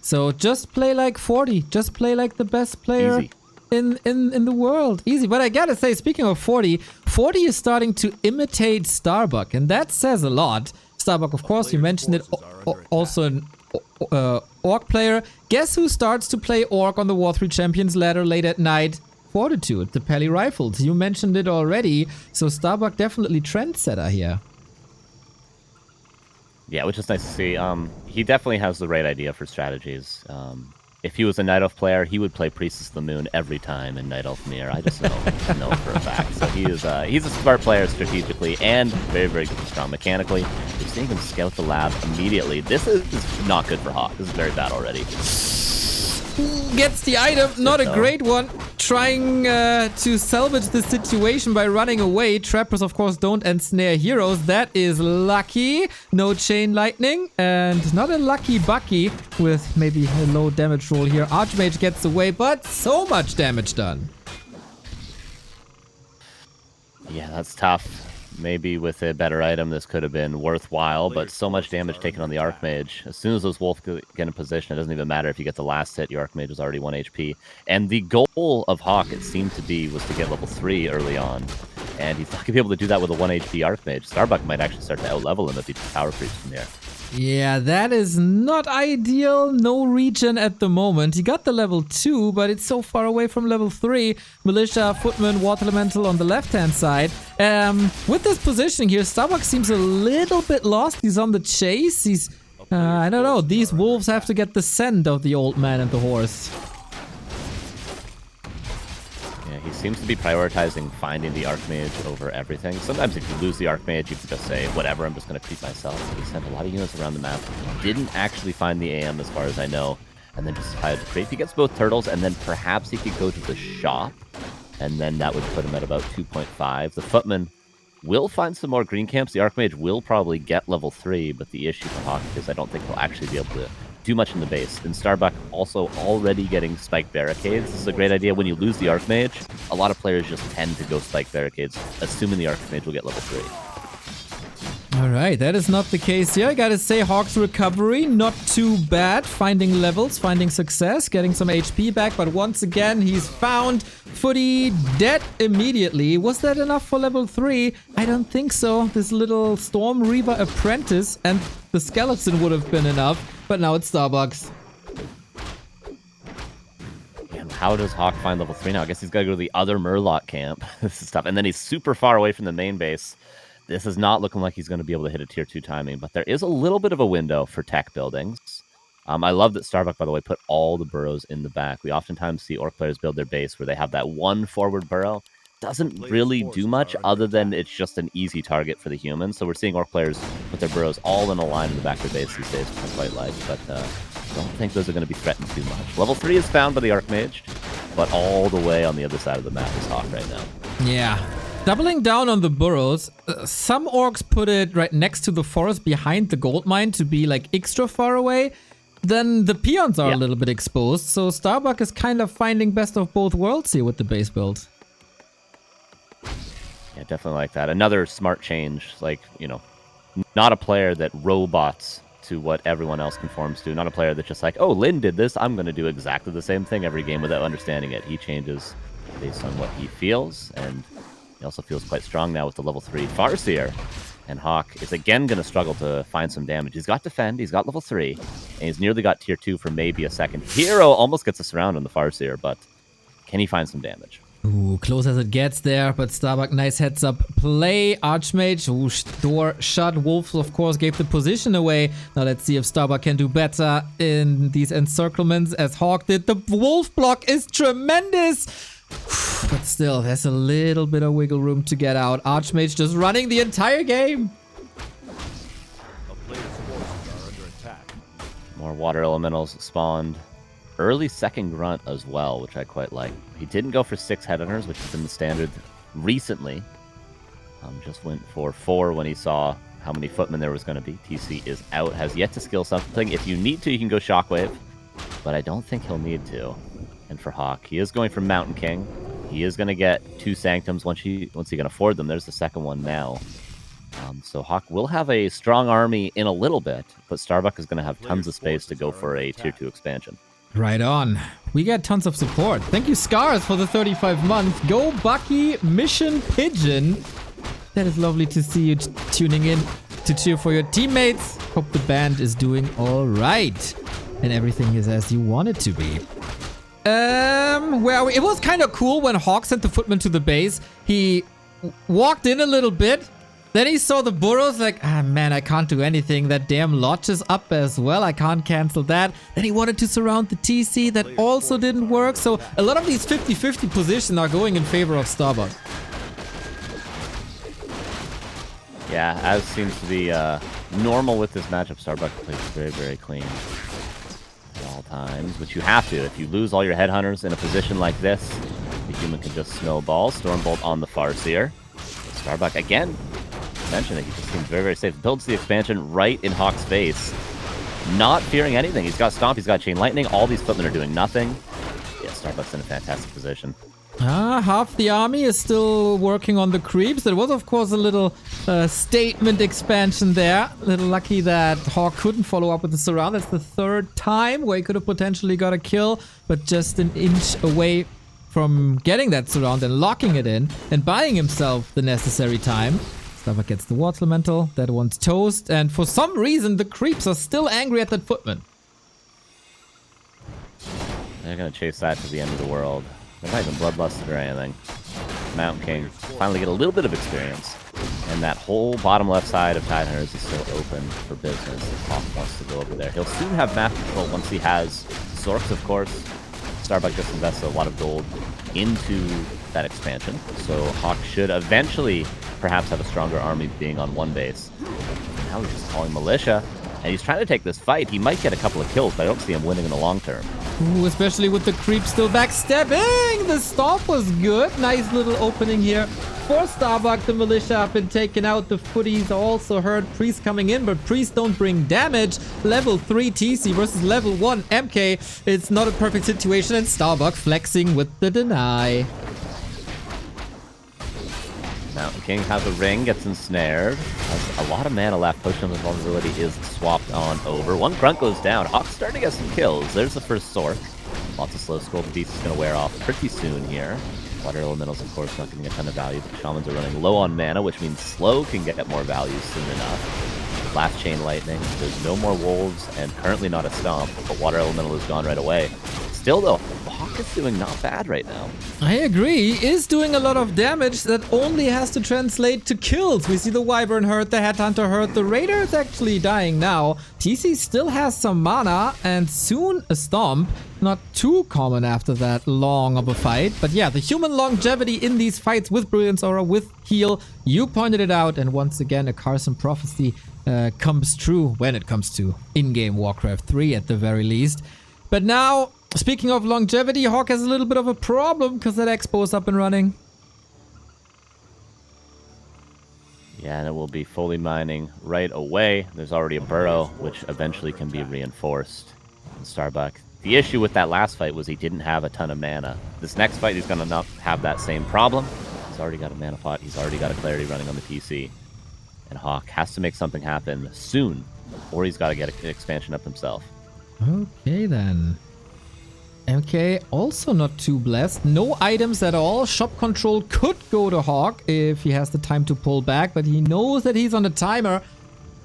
So just play like 40. Just play like the best player Easy. in the world. Easy. But I gotta say, speaking of 40, 40 is starting to imitate Starbuck, and that says a lot. Starbuck, of course, you mentioned it, also an Orc player. Guess who starts to play Orc on the War 3 Champions ladder late at night? Fortitude, the Pally Rifles. You mentioned it already, so Starbuck definitely trendsetter here. Yeah, which is nice to see. He definitely has the right idea for strategies. If he was a Night Elf player, he would play Priestess of the Moon every time in Night Elf Mirror. I just know for a fact. So he's a smart player strategically and very, very strong mechanically. We're seeing him scout the lab immediately. This is not good for HawK. This is very bad already. Gets the item, not a great one. Trying to salvage the situation by running away. Trappers, of course, don't ensnare heroes. That is lucky. No chain lightning. And not a lucky Bucky with maybe a low damage roll here. Archmage gets away, but so much damage done. Yeah, that's tough. Maybe with a better item, this could have been worthwhile, but so much damage taken on the Archmage. As soon as those wolves get in position, it doesn't even matter if you get the last hit. Your Archmage is already 1 HP. And the goal of HawK, it seemed to be, was to get level 3 early on. And he's not going to be able to do that with a 1 HP Archmage. Starbuck might actually start to out-level him if he power creeps from here. Yeah, that is not ideal. No regen at the moment. He got the level 2, but it's so far away from level 3. Militia, Footman, Water Elemental on the left-hand side. With this positioning here, Starbuck seems a little bit lost. He's on the chase. He's, I don't know. These wolves have to get the scent of the old man and the horse. Yeah, he seems to be prioritizing finding the Archmage over everything. Sometimes if you lose the Archmage, you can just say, whatever, I'm just going to creep myself. But he sent a lot of units around the map. Didn't actually find the AM as far as I know. And then just decided to creep. He gets both turtles, and then perhaps he could go to the shop. And then that would put him at about 2.5. The Footman will find some more green camps. The Archmage will probably get level 3, but the issue for HawK is I don't think he'll actually be able to do much in the base. And Starbuck also already getting spike barricades. This is a great idea. When you lose the Archmage, a lot of players just tend to go spike barricades, assuming the Archmage will get level 3. Alright, that is not the case here. I gotta say, HawK's recovery, not too bad. Finding levels, finding success, getting some HP back, but once again, he's found. Footy dead immediately. Was that enough for level 3? I don't think so. This little Storm Reaver apprentice and the skeleton would have been enough, but now it's Starbucks. Man, how does HawK find level 3 now? I guess he's gotta go to the other Murloc camp. This is tough. And then he's super far away from the main base. This is not looking like he's going to be able to hit a tier 2 timing, but there is a little bit of a window for tech buildings. I love that Starbuck, by the way, put all the burrows in the back. We oftentimes see Orc players build their base where they have that one forward burrow. Doesn't really do much other than it's just an easy target for the humans. So we're seeing Orc players put their burrows all in a line in the back of their base these days, which I quite like, but don't think those are going to be threatened too much. Level 3 is found by the Archmage, but all the way on the other side of the map is HawK right now. Yeah. Doubling down on the burrows, some orcs put it right next to the forest behind the gold mine to be like extra far away. Then the peons are a little bit exposed, so Starbuck is kind of finding best of both worlds here with the base build. Yeah, definitely like that. Another smart change, like, you know, not a player that robots to what everyone else conforms to. Not a player that's just like, oh, Lin did this, I'm going to do exactly the same thing every game without understanding it. He changes based on what he feels, and he also feels quite strong now with the level 3 Farseer. And HawK is again going to struggle to find some damage. He's got Defend, he's got level 3, and he's nearly got tier 2 for maybe a second. Hero almost gets a surround on the Farseer, but can he find some damage? Ooh, close as it gets there, but Starbuck, nice heads up play. Archmage, ooh, door shut. Wolf, of course, gave the position away. Now let's see if Starbuck can do better in these encirclements as HawK did. The wolf block is tremendous. But still, there's a little bit of wiggle room to get out. Archmage just running the entire game. More water elementals spawned. Early second grunt as well, which I quite like. He didn't go for 6 headhunters, which has been the standard recently. Just went for 4 when he saw how many footmen there was going to be. TC is out, has yet to skill something. If you need to, you can go Shockwave, but I don't think he'll need to. And for HawK, he is going for Mountain King. He is going to get 2 Sanctums once he can afford them. There's the second one now. So HawK will have a strong army in a little bit, but Starbuck is going to have tons of space to go for a tier 2 expansion. Right on. We get tons of support. Thank you, Scars, for the 35 months. Go Bucky, Mission Pigeon. That is lovely to see you tuning in to cheer for your teammates. Hope the band is doing all right. And everything is as you want it to be. Where are we? It was kind of cool when HawK sent the footman to the base. He walked in a little bit. Then he saw the burrows like, ah man, I can't do anything. That damn lodge is up as well. I can't cancel that. Then he wanted to surround the TC. That also didn't work. So a lot of these 50-50 positions are going in favor of Starbuck. Yeah, as seems to be normal with this matchup, Starbuck plays very, very clean at all times, which you have to. If you lose all your headhunters in a position like this, the human can just snowball. Stormbolt on the Farseer. Starbuck, again, mentioned that he just seems very, very safe. Builds the expansion right in HawK's face. Not fearing anything. He's got Stomp, he's got Chain Lightning. All these footmen are doing nothing. Yeah, Starbuck's in a fantastic position. Half the army is still working on the creeps. There was, of course, a little statement expansion there. A little lucky that HawK couldn't follow up with the surround. That's the third time where he could have potentially got a kill, but just an inch away from getting that surround and locking it in and buying himself the necessary time. Starbuck gets the Ward Elemental. That one's toast. And for some reason, the creeps are still angry at that footman. They're going to chase that to the end of the world. They're not even bloodlusted or anything. Mountain King finally get a little bit of experience. And that whole bottom left side of Tidehunters is still open for business if HawK wants to go over there. He'll soon have map control once he has Sorks, of course. Starbuck just invested a lot of gold into that expansion. So HawK should eventually perhaps have a stronger army being on one base. Now he's just calling militia. And he's trying to take this fight. He might get a couple of kills, but I don't see him winning in the long term. Ooh, especially with the creep still backstabbing. The stomp was good. Nice little opening here for Starbuck. The militia have been taken out. The footies also heard Priest coming in, but Priest don't bring damage. Level 3 TC versus level 1 MK. It's not a perfect situation, and Starbuck flexing with the deny. Mountain King has a ring, gets ensnared. Has a lot of mana left. Potion of Vulnerability is swapped on over. One grunt goes down. HawK's starting to get some kills. There's the first Sork. Lots of slow scroll. The beast is going to wear off pretty soon here. Water Elementals, of course, not getting a ton of value, but Shamans are running low on mana, which means slow can get more value soon enough. Last Chain Lightning. There's no more Wolves, and currently not a Stomp, but Water Elemental is gone right away. Still, though, HawK is doing not bad right now. I agree. He is doing a lot of damage that only has to translate to kills. We see the Wyvern hurt, the Headhunter hurt, the Raider is actually dying now. TC still has some mana, and soon a Stomp. Not too common after that long of a fight. But yeah, the human longevity in these fights with Brilliance Aura, with heal, you pointed it out, and once again, a Carson prophecy comes true when it comes to in-game Warcraft 3 at the very least. But now, speaking of longevity, HawK has a little bit of a problem because that Expo is up and running. Yeah, and it will be fully mining right away. There's already a burrow, which eventually can be reinforced. And Starbuck, the issue with that last fight was he didn't have a ton of mana. This next fight, he's going to not have that same problem. He's already got a mana pot. He's already got a Clarity running on the PC. And HawK has to make something happen soon, or he's got to get an expansion up himself. Okay, then. MK also not too blessed. No items at all. Shop control could go to HawK if he has the time to pull back, but he knows that he's on a timer.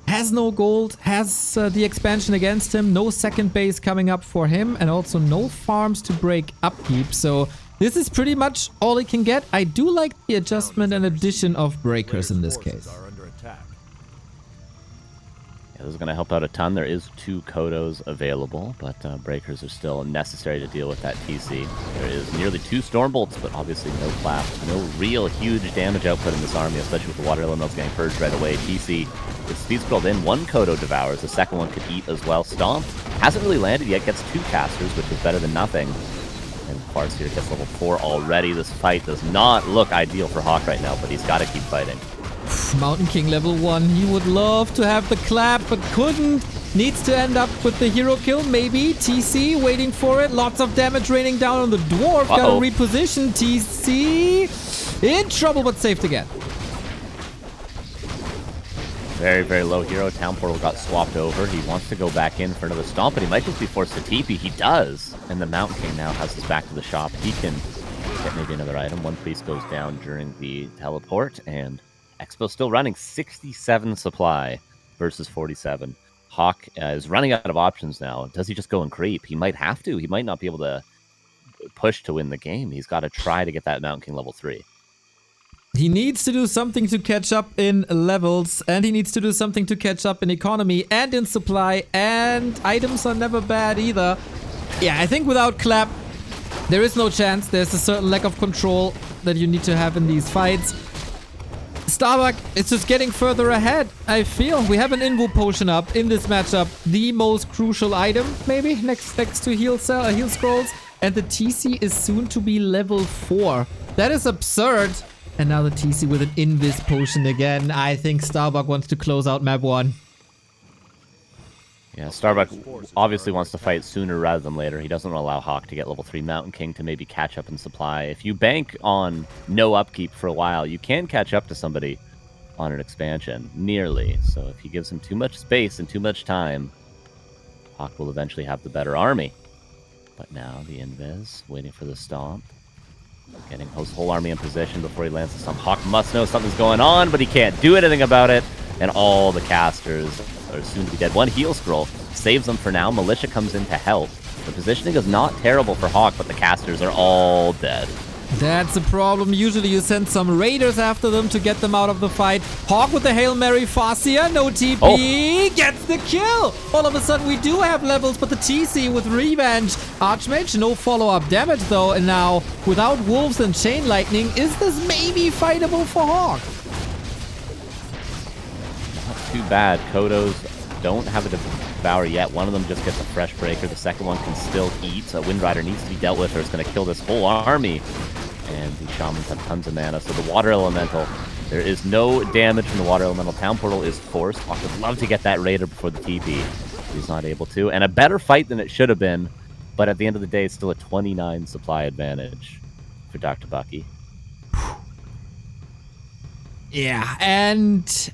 Has no gold, has the expansion against him, no second base coming up for him, and also no farms to break upkeep. So this is pretty much all he can get. I do like the adjustment and addition of breakers in this case. Yeah, this is going to help out a ton. There is 2 Kodos available, but breakers are still necessary to deal with that TC. There is nearly 2 Stormbolts, but obviously no clap. No real huge damage output in this army, especially with the Water Elementals getting purged right away. TC with speed scrolled in. 1 Kodo devours. The second one could eat as well. Stomp hasn't really landed yet. Gets 2 casters, which is better than nothing. And Farseer gets level 4 already. This fight does not look ideal for HawK right now, but he's got to keep fighting. Mountain King level 1. He would love to have the clap, but couldn't. Needs to end up with the hero kill, maybe. TC waiting for it. Lots of damage raining down on the dwarf. Gotta reposition. TC in trouble, but saved again. Very, very low hero. Town Portal got swapped over. He wants to go back in for another stomp, but he might just be forced to TP. He does. And the Mountain King now has his back to the shop. He can get maybe another item. One priest goes down during the teleport, and Expo still running 67 supply versus 47. HawK is running out of options now. Does he just go and creep? He might have to. He might not be able to push to win the game. He's got to try to get that Mountain King level 3. He needs to do something to catch up in levels, and he needs to do something to catch up in economy and in supply, and items are never bad either. Yeah, I think without Clap, there is no chance. There's a certain lack of control that you need to have in these fights. Starbuck is just getting further ahead, I feel. We have an Invo potion up in this matchup. The most crucial item, maybe, next to heal scrolls. And the TC is soon to be level 4. That is absurd. And now the TC with an Invis potion again. I think Starbuck wants to close out map 1. Yeah, Starbuck obviously wants to fight sooner rather than later. He doesn't allow HawK to get level 3 Mountain King to maybe catch up in supply. If you bank on no upkeep for a while, you can catch up to somebody on an expansion. Nearly. So if he gives him too much space and too much time, HawK will eventually have the better army. But now the Invis, waiting for the stomp. Getting his whole army in position before he lands the stomp. HawK must know something's going on, but he can't do anything about it. And all the casters are soon to be dead. One heal scroll saves them for now. Militia comes in to help. The positioning is not terrible for HawK, but the casters are all dead. That's a problem. Usually you send some raiders after them to get them out of the fight. HawK with the Hail Mary Farsia, no TP, gets the kill. All of a sudden we do have levels, but the TC with Revenge. Archmage, no follow-up damage though, and now without Wolves and Chain Lightning, is this maybe fightable for HawK? Not too bad. Kodos don't have a Devour yet. One of them just gets a Fresh Breaker. The second one can still eat. So Wind Rider needs to be dealt with or it's going to kill this whole army. And the Shamans have tons of mana. So the Water Elemental, there is no damage from the Water Elemental. Town Portal is forced. HawK would love to get that Raider before the TP. He's not able to. And a better fight than it should have been. But at the end of the day, it's still a 29 supply advantage for Dr. Bucky. Yeah, and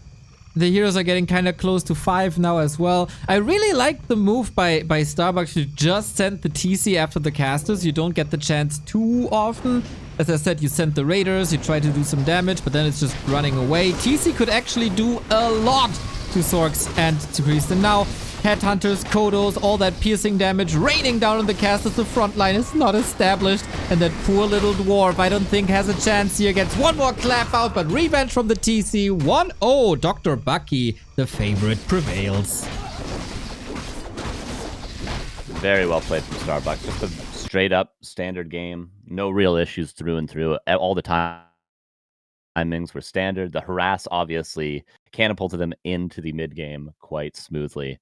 the heroes are getting kind of close to 5 now as well. I really like the move by Starbuck to just send the TC after the casters. You don't get the chance too often. As I said, you send the raiders, you try to do some damage, but then it's just running away. TC could actually do a lot to Sorks and to Priest. And now, Headhunters, Kodos, all that piercing damage raining down on the casters. The front line is not established. And that poor little dwarf, I don't think has a chance here. Gets one more clap out, but Revenge from the TC. 1-0. Dr. Bucky, the favorite, prevails. Very well played from Starbuck. Just a straight up standard game. No real issues through and through. All the timings were standard. The harass obviously catapulted them into the mid game quite smoothly.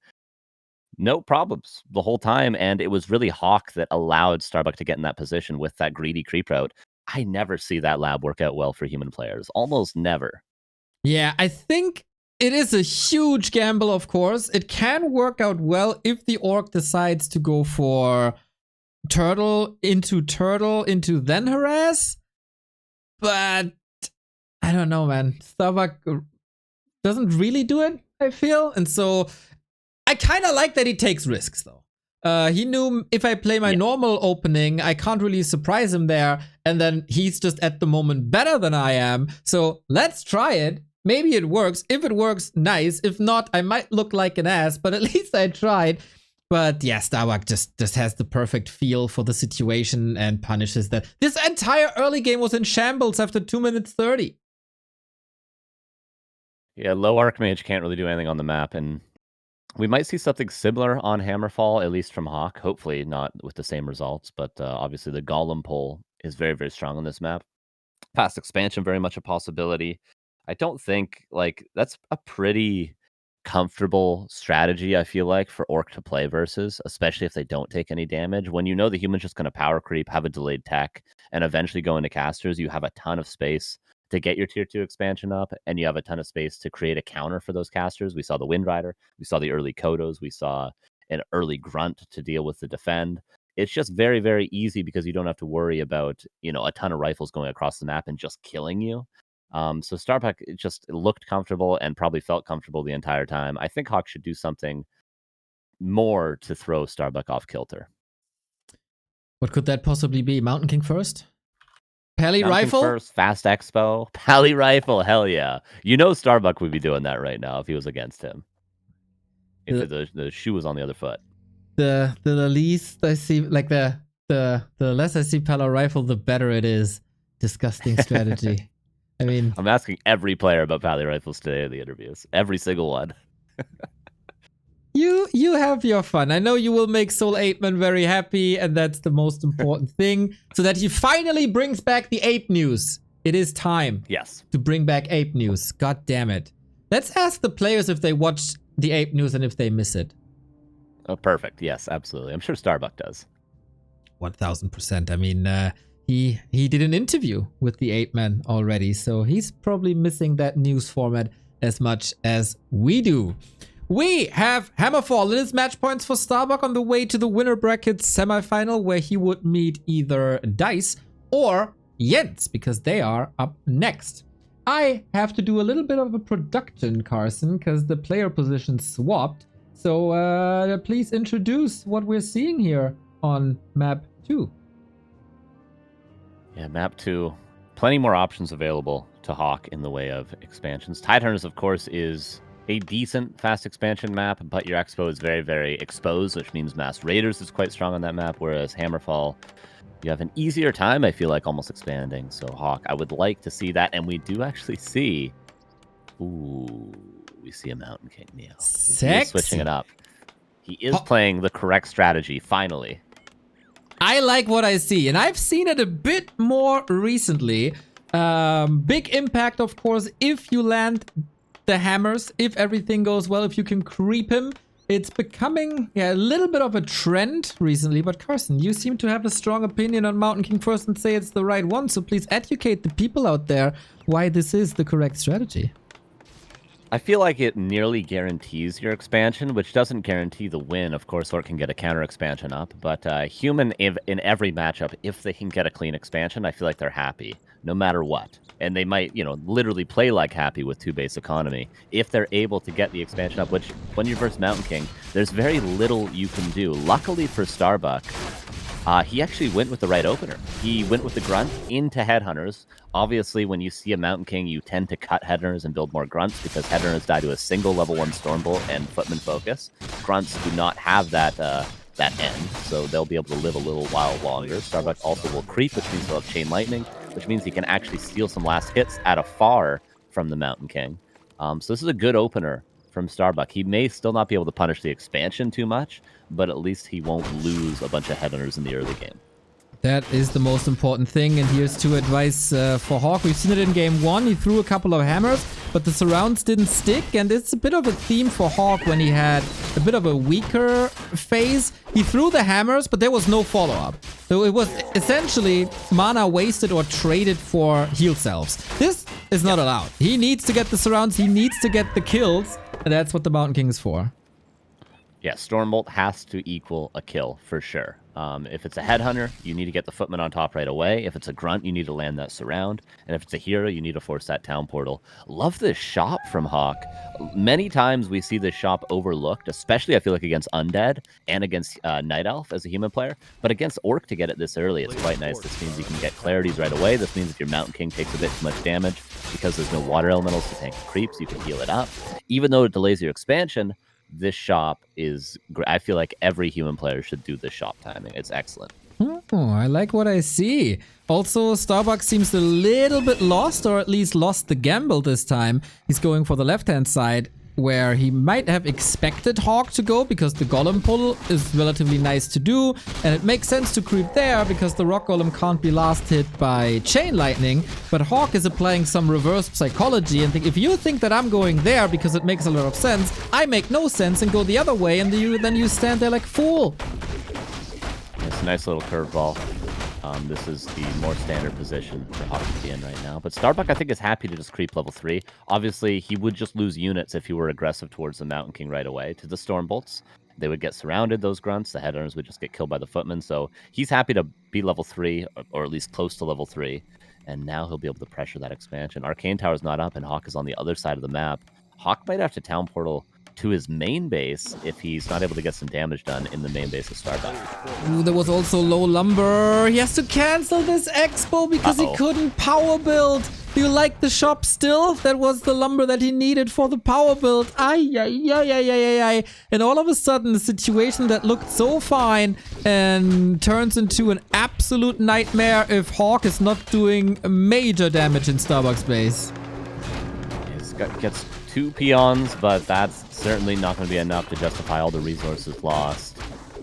No problems the whole time, and it was really HawK that allowed Starbuck to get in that position with that greedy creep route. I never see that lab work out well for human players. Almost never. Yeah, I think it is a huge gamble, of course. It can work out well if the orc decides to go for turtle into then harass. But I don't know, man. Starbuck doesn't really do it, I feel. And so I kind of like that he takes risks, though. He knew if I play my normal opening, I can't really surprise him there. And then he's just at the moment better than I am. So let's try it. Maybe it works. If it works, nice. If not, I might look like an ass, but at least I tried. But yeah, Starbuck just has the perfect feel for the situation and punishes that. This entire early game was in shambles after 2 minutes 30. Yeah, low Archmage can't really do anything on the map, and we might see something similar on Hammerfall, at least from HawK. Hopefully not with the same results, but obviously the Golem pull is very, very strong on this map. Past expansion, very much a possibility. I don't think, that's a pretty comfortable strategy, I feel like, for Orc to play versus, especially if they don't take any damage. When you know the human's just going to power creep, have a delayed tech, and eventually go into casters, you have a ton of space to get your tier 2 expansion up, and you have a ton of space to create a counter for those casters. We saw the Wind Rider, we saw the early Kodos, we saw an early Grunt to deal with the defend. It's just very, very easy because you don't have to worry about, a ton of rifles going across the map and just killing you. So Starbuck just looked comfortable and probably felt comfortable the entire time. I think HawK should do something more to throw Starbuck off kilter. What could that possibly be? Mountain King first? Pally Mountain King rifle? first, fast expo, Pally rifle, hell yeah. You know Starbuck would be doing that right now if he was against him. If the shoe was on the other foot. The least I see, like the less I see Pally rifle, the better it is. Disgusting strategy. I mean, I'm asking every player about Pally rifles today in the interviews. Every single one. You have your fun. I know you will make Soul 8man very happy, and that's the most important thing. So that he finally brings back the ape news. It is time. Yes. To bring back ape news. God damn it. Let's ask the players if they watched the ape news and if they miss it. Oh, perfect. Yes, absolutely. I'm sure Starbuck does. 1000%. I mean, he did an interview with the ape man already, so he's probably missing that news format as much as we do. We have Hammerfall. It is match points for Starbuck on the way to the winner bracket semifinal, where he would meet either Dice or Jens, because they are up next. I have to do a little bit of a production, Carson, because the player position swapped. So please introduce what we're seeing here on map 2. Yeah, map 2. Plenty more options available to HawK in the way of expansions. Tidehunters, of course, is a decent fast expansion map, but your expo is very, very exposed, which means Mass Raiders is quite strong on that map, whereas Hammerfall, you have an easier time, I feel like, almost expanding. So HawK, I would like to see that, and we do actually see... Ooh, we see a Mountain King Neo. He is switching it up. He is playing the correct strategy, finally. I like what I see, and I've seen it a bit more recently. Big impact, of course, if you land the hammers, if everything goes well, if you can creep him. It's becoming a little bit of a trend recently, but Carson, you seem to have a strong opinion on Mountain King first and say it's the right one, so please educate the people out there why this is the correct strategy. I feel like it nearly guarantees your expansion, which doesn't guarantee the win. Of course, or it can get a counter expansion up, but human in every matchup, if they can get a clean expansion, I feel like they're happy, no matter what. And they might, literally play like happy with 2-base economy if they're able to get the expansion up, which when you're versus Mountain King, there's very little you can do. Luckily for Starbuck, he actually went with the right opener. He went with the grunt into headhunters. Obviously, when you see a Mountain King, you tend to cut headhunters and build more grunts because headhunters die to a single level 1 Stormbolt and Footman Focus. Grunts do not have that end, so they'll be able to live a little while longer. Starbuck also will creep, which means he'll have Chain Lightning, which means he can actually steal some last hits at afar from the Mountain King. So this is a good opener from Starbuck. He may still not be able to punish the expansion too much, but at least he won't lose a bunch of headhunters in the early game. That is the most important thing, and here's 2 advice for HawK. We've seen it in game 1. He threw a couple of hammers, but the surrounds didn't stick, and it's a bit of a theme for HawK when he had a bit of a weaker phase. He threw the hammers, but there was no follow-up. So it was essentially mana wasted or traded for heal selves. This is not allowed. He needs to get the surrounds, he needs to get the kills, and that's what the Mountain King is for. Yeah, Stormbolt has to equal a kill for sure. If it's a headhunter, you need to get the footman on top right away. If it's a grunt, you need to land that surround. And if it's a hero, you need to force that town portal. Love this shop from HawK. Many times we see this shop overlooked, especially I feel like against Undead and against Night Elf as a human player. But against Orc to get it this early, it's quite nice. This means you can get clarities right away. This means if your Mountain King takes a bit too much damage, because there's no water elementals to tank creeps, you can heal it up. Even though it delays your expansion, this shop is, I feel like every human player should do this shop timing. It's excellent. Oh, I like what I see. Also, Starbuck seems a little bit lost, or at least lost the gamble this time. He's going for the left-hand side, where he might have expected HawK to go, because the Golem pull is relatively nice to do, and it makes sense to creep there, because the Rock Golem can't be last hit by Chain Lightning, but HawK is applying some reverse psychology and think, if you think that I'm going there because it makes a lot of sense, I make no sense and go the other way, and then you stand there like fool. It's a nice little curveball. This is the more standard position for HawK to be in right now. But Starbuck, I think, is happy to just creep level 3. Obviously, he would just lose units if he were aggressive towards the Mountain King right away to the Stormbolts. They would get surrounded, those grunts. The headhunters would just get killed by the footmen. So he's happy to be level 3, or at least close to level 3, And now he'll be able to pressure that expansion. Arcane Tower's not up, and HawK is on the other side of the map. HawK might have to town portal to his main base if he's not able to get some damage done in the main base of Starbuck. Ooh, there was also low lumber. He has to cancel this expo because he couldn't power build. Do you like the shop still? That was the lumber that he needed for the power build. Ay, ay, ay, ay, ay, ay. And all of a sudden, the situation that looked so fine and turns into an absolute nightmare if HawK is not doing major damage in Starbuck's base. Gets 2 peons, but that's certainly not going to be enough to justify all the resources lost.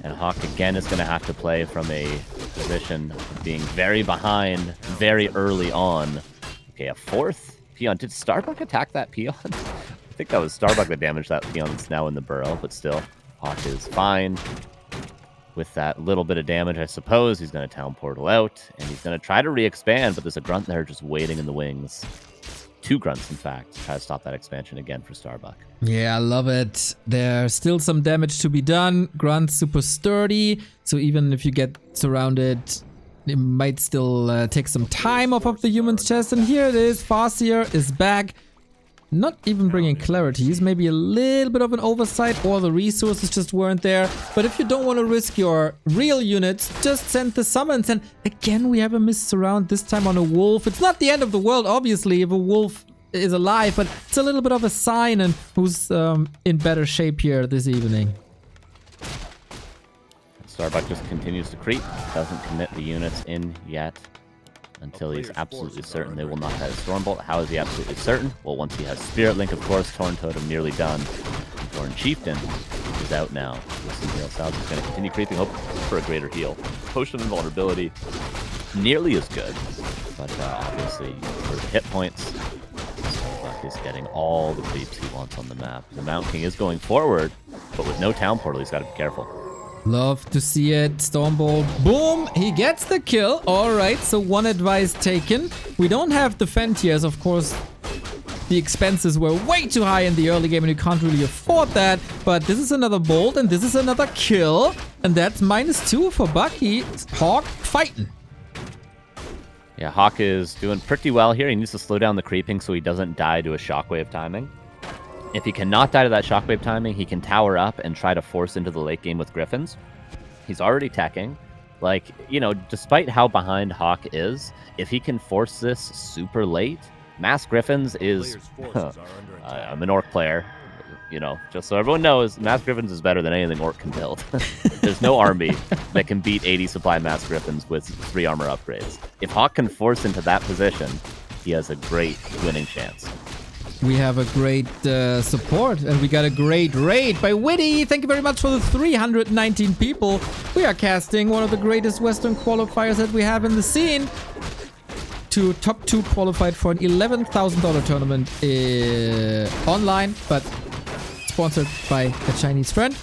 And HawK again is going to have to play from a position of being very behind, very early on. Okay, a 4th peon. Did Starbuck attack that peon? I think that was Starbuck that damaged that peon that's now in the burrow, but still, HawK is fine. With that little bit of damage, I suppose, he's going to town portal out, and he's going to try to re-expand, but there's a grunt there just waiting in the wings. 2 grunts, in fact, to try to stop that expansion again for Starbuck. Yeah, I love it. There's still some damage to be done. Grunt's super sturdy, so even if you get surrounded, it might still take some time off of the human's chest. And here it is. Farseer is back. Not even bringing clarity. He's maybe a little bit of an oversight, or the resources just weren't there. But if you don't want to risk your real units, just send the summons. And again, we have a miss surround, this time on a wolf. It's not the end of the world, obviously, if a wolf is alive, but it's a little bit of a sign and who's in better shape here this evening. Starbuck just continues to creep, doesn't commit the units in yet. Until he's absolutely certain they will not have a Stormbolt. How is he absolutely certain? Well, once he has Spirit Link, of course, Tauren Totem nearly done. And Tauren Chieftain is out now. Sal's is going to continue creeping, hope for a greater heal. Potion of Invulnerability, nearly as good, but obviously for the hit points, Starbuck is getting all the creeps he wants on the map. The Mount King is going forward, but with no town portal, he's got to be careful. Love to see it. Stormbolt. Boom! He gets the kill. Alright, so 1 advice taken. We don't have the Fentiers, of course. The expenses were way too high in the early game and you can't really afford that. But this is another bolt and this is another kill. And that's -2 for Bucky. HawK fighting. Yeah, HawK is doing pretty well here. He needs to slow down the creeping so he doesn't die to a shockwave timing. If he cannot die to that shockwave timing, he can tower up and try to force into the late game with Griffins. He's already teching. Like, you know, despite how behind HawK is, if he can force this super late, Mass Griffins is... I'm an Orc player. You know, just so everyone knows, Mass Griffins is better than anything Orc can build. There's no army that can beat 80 supply Mass Griffins with 3 armor upgrades. If HawK can force into that position, he has a great winning chance. We have a great support, and we got a great raid by Witty. Thank you very much for the 319 people. We are casting one of the greatest Western qualifiers that we have in the scene. To top 2 qualified for an $11,000 tournament online, but sponsored by a Chinese friend.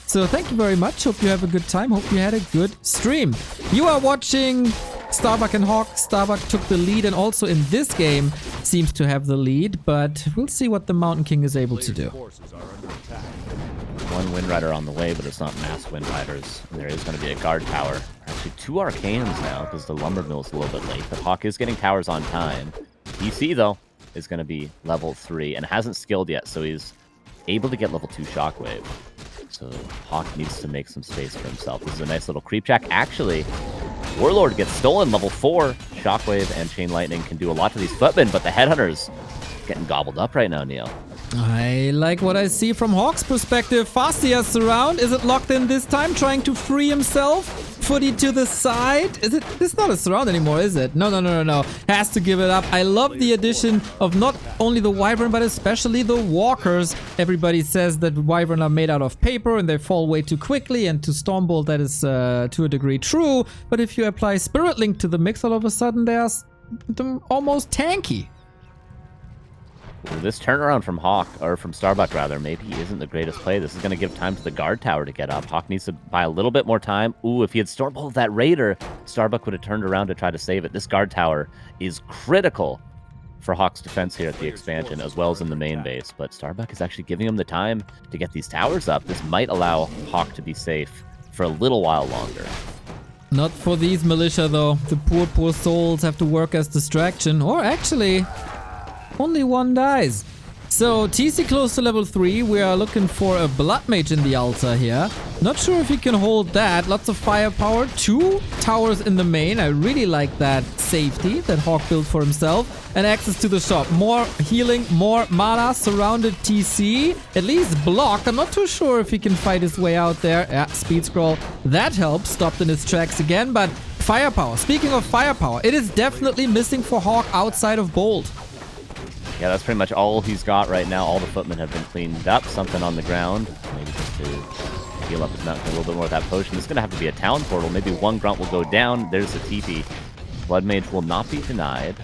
So thank you very much. Hope you have a good time. Hope you had a good stream. You are watching Starbuck and HawK. Starbuck took the lead and also in this game seems to have the lead, but we'll see what the Mountain King is able to do. 1 Wind Rider on the way, but it's not mass Wind Riders. And there is going to be a guard tower. Actually, 2 Arcanes now because the Lumber Mill is a little bit late, but HawK is getting towers on time. PC, though, is going to be level 3 and hasn't skilled yet, so he's able to get level 2 Shockwave. So HawK needs to make some space for himself. This is a nice little creep check. Actually, Warlord gets stolen, level 4. Shockwave and Chain Lightning can do a lot to these footmen, but the Headhunter's getting gobbled up right now, Neo. I like what I see from HawK's perspective. Farseer surround. Is it locked in this time? Trying to free himself? Footy to the side? Is it? It's not a surround anymore, is it? No. Has to give it up. I love the addition of not only the Wyvern, but especially the Walkers. Everybody says that Wyvern are made out of paper and they fall way too quickly. And to Stormbolt, that is to a degree true. But if you apply Spirit Link to the mix, all of a sudden they're almost tanky. This turnaround from HawK, or from Starbuck rather, maybe isn't the greatest play. This is going to give time to the guard tower to get up. HawK needs to buy a little bit more time. Ooh, if he had Stormbolt that Raider, Starbuck would have turned around to try to save it. This guard tower is critical for HawK's defense here at the expansion, as well as in the main base. But Starbuck is actually giving him the time to get these towers up. This might allow HawK to be safe for a little while longer. Not for these militia though. The poor souls have to work as distraction. Or actually, only one dies. So TC close to level 3. We are looking for a blood mage in the altar here. Not sure if he can hold that. Lots of firepower. 2 towers in the main. I really like that safety that HawK built for himself. And access to the shop. More healing, more mana. Surrounded TC. At least blocked. I'm not too sure if he can fight his way out there. Yeah, speed scroll. That helps. Stopped in his tracks again. But firepower. Speaking of firepower, it is definitely missing for HawK outside of Bolt. Yeah, that's pretty much all he's got right now. All the footmen have been cleaned up. Something on the ground. Maybe just to heal up his mountain a little bit more with that potion. It's going to have to be a town portal. Maybe one grunt will go down. There's the TP. Blood Mage will not be denied.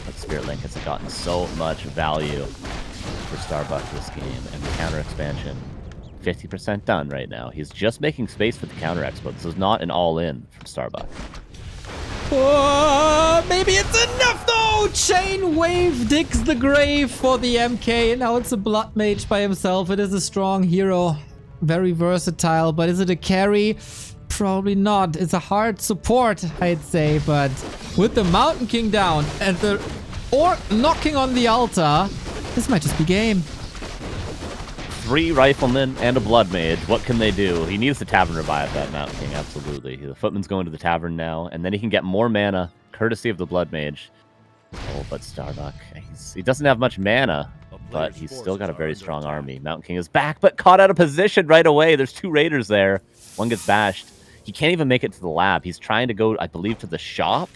But Spirit Link has gotten so much value for Starbuck this game. And the counter expansion, 50% done right now. He's just making space for the counter expo. This is not an all-in from Starbuck. Oh, maybe it's enough though! Chain Wave digs the grave for the MK. Now it's a Blood Mage by himself. It is a strong hero. Very versatile, but is it a carry? Probably not. It's a hard support, I'd say, but with the Mountain King down and the Orc knocking on the altar, this might just be game. 3 riflemen and a blood mage. What can they do? He needs the tavern revive, that Mountain King, absolutely. The footman's going to the tavern now, and then he can get more mana, courtesy of the blood mage. Oh, but Starbuck, he doesn't have much mana, but he's still got a very strong army. Mountain King is back, but caught out of position right away. There's 2 raiders there. One gets bashed. He can't even make it to the lab. He's trying to go, I believe, to the shop.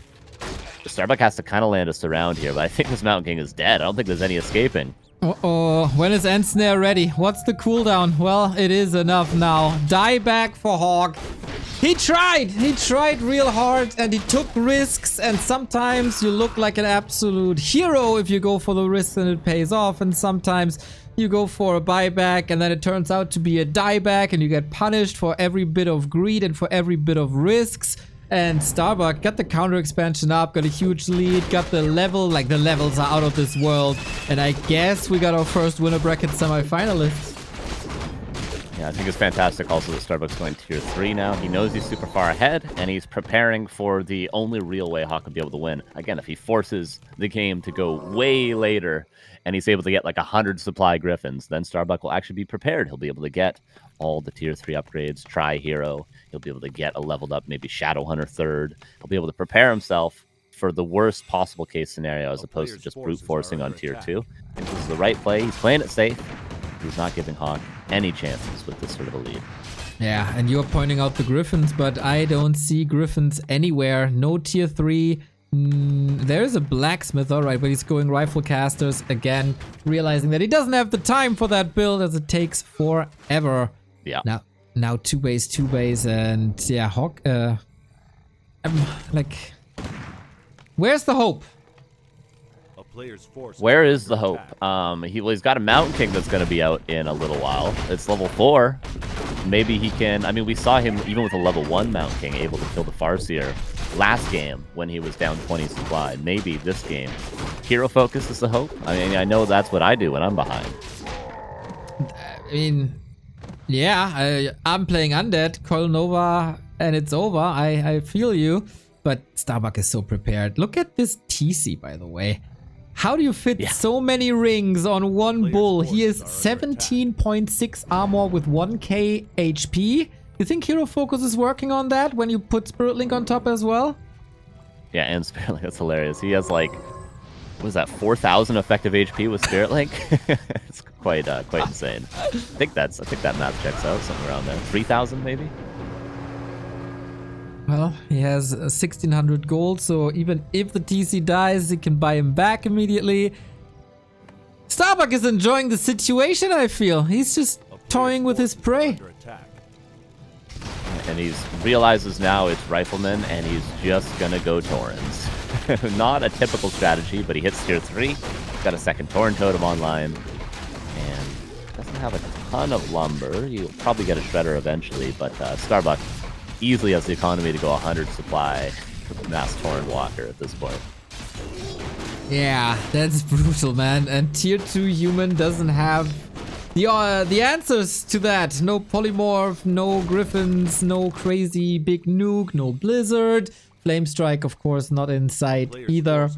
Starbuck has to kind of land a surround here, but I think this Mountain King is dead. I don't think there's any escaping. Uh-oh, when is Ensnare ready? What's the cooldown? Well, it is enough now. Die back for HawK. He tried real hard and he took risks, and sometimes you look like an absolute hero if you go for the risks and it pays off, and sometimes you go for a buyback and then it turns out to be a dieback and you get punished for every bit of greed and for every bit of risks. And Starbuck got the counter expansion up, got a huge lead, got the level, like the levels are out of this world. And I guess we got our first winner bracket semi-finalists. Yeah, I think it's fantastic also that Starbuck's going tier 3 now. He knows he's super far ahead, and he's preparing for the only real way HawK could be able to win. Again, if he forces the game to go way later, and he's able to get like 100 supply Griffins, then Starbuck will actually be prepared. He'll be able to get all the tier 3 upgrades, try hero. He'll be able to get a leveled up maybe Shadow Hunter 3rd. He'll be able to prepare himself for the worst possible case scenario as opposed to just brute forcing on tier 2. I think this is the right play. He's playing it safe. He's not giving HawK any chances with this sort of a lead. Yeah, and you're pointing out the Griffins, but I don't see Griffins anywhere. No tier 3. There's a blacksmith, alright, but he's going rifle casters again, realizing that he doesn't have the time for that build as it takes forever. Yeah. Now 2 base, and yeah, HawK, like, where's the hope? Where is the hope? He's got a Mountain King that's going to be out in a little while. It's level 4. Maybe he can... I mean, we saw him, even with a level 1 Mountain King, able to kill the Farseer last game when he was down 20 supply. Maybe this game. Hero focus is the hope? I mean, I know that's what I do when I'm behind. I mean, yeah, I'm playing Undead, Coil Nova, and it's over. I feel you. But Starbuck is so prepared. Look at this TC, by the way. How do you fit so many rings on one bull? He is 17.6 armor with 1k HP. You think Hero Focus is working on that when you put Spirit Link on top as well? Yeah, and Spirit Link, that's hilarious. He has like, what is that, 4,000 effective HP with Spirit Link? It's quite insane. I think that math checks out, somewhere around there. 3,000 maybe? Well, he has 1,600 gold, so even if the TC dies, he can buy him back immediately. Starbuck is enjoying the situation, I feel. He's just toying with his prey. And he realizes now it's Rifleman, and he's just gonna go Taurens. Not a typical strategy, but he hits tier 3. Got a second Tauren totem online. And doesn't have a ton of lumber. You'll probably get a shredder eventually, but Starbuck easily has the economy to go 100 supply with Mass Tauren Walker at this point. Yeah, that's brutal, man. And tier 2 human doesn't have the answers to that. No polymorph, no griffins, no crazy big nuke, no blizzard. Flame strike, of course, not in sight either.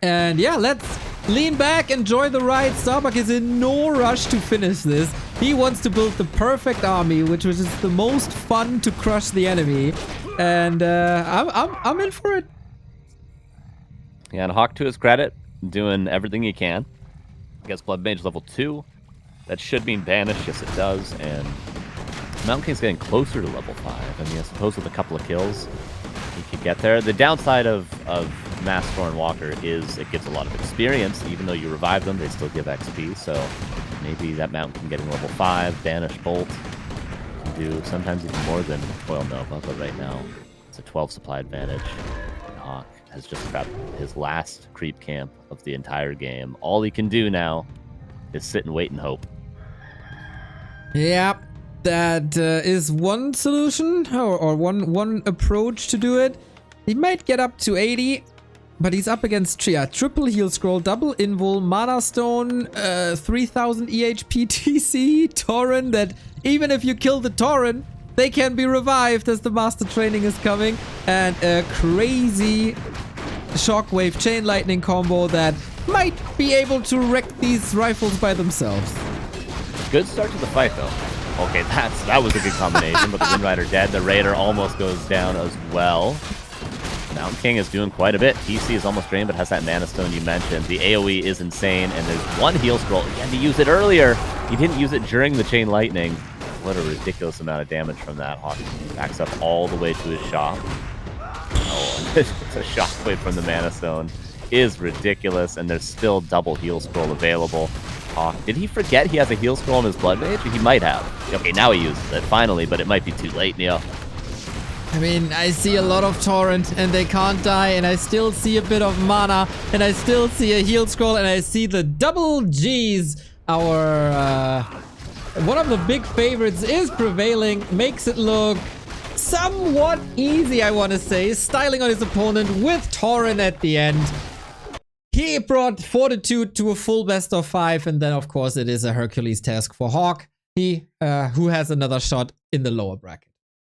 And yeah, let's lean back, enjoy the ride. Starbuck is in no rush to finish this. He wants to build the perfect army, which is the most fun to crush the enemy. And I'm in for it. Yeah, and HawK, to his credit, doing everything he can. Gets Blood Mage level 2. That should mean Banish, yes it does. And Mountain King's getting closer to level 5. I mean, I suppose with a couple of kills, he could get there. The downside of Master Walker is it gives a lot of experience. Even though you revive them, they still give XP. So maybe that Mountain King getting level 5, Banish Bolt, can do sometimes even more than Coil Nova. But right now, it's a 12 supply advantage. And HawK has just grabbed his last creep camp of the entire game. All he can do now is sit and wait and hope. Yep, that is one solution or one approach to do it. He might get up to 80, but he's up against triple heal scroll, double invul, mana stone, 3000 EHP TC, Tauren, that even if you kill the Tauren, they can be revived as the master training is coming, and a crazy shockwave chain lightning combo that might be able to wreck these rifles by themselves. Good start to the fight, though. Okay, that was a good combination, but the Wind Rider dead. The Raider almost goes down as well. Mountain King is doing quite a bit. TC is almost drained, but has that Mana Stone you mentioned. The AoE is insane, and there's one heal scroll. He had to use it earlier. He didn't use it during the chain lightning. What a ridiculous amount of damage from that. HawK backs up all the way to his shop. Oh, it's a shockwave from the Mana Stone. Is ridiculous, and there's still double heal scroll available. HawK, did he forget he has a heal scroll in his Blood Mage? He might have. Okay, now he uses it, finally, but it might be too late, Neo. I mean, I see a lot of Torrent, and they can't die, and I still see a bit of mana, and I still see a heal scroll, and I see the double Gs. Our, one of the big favorites is prevailing, makes it look somewhat easy, I want to say, styling on his opponent with Tauren at the end. He brought Fortitude to a full best of 5, and then of course it is a Hercules task for HawK. He, who has another shot in the lower bracket.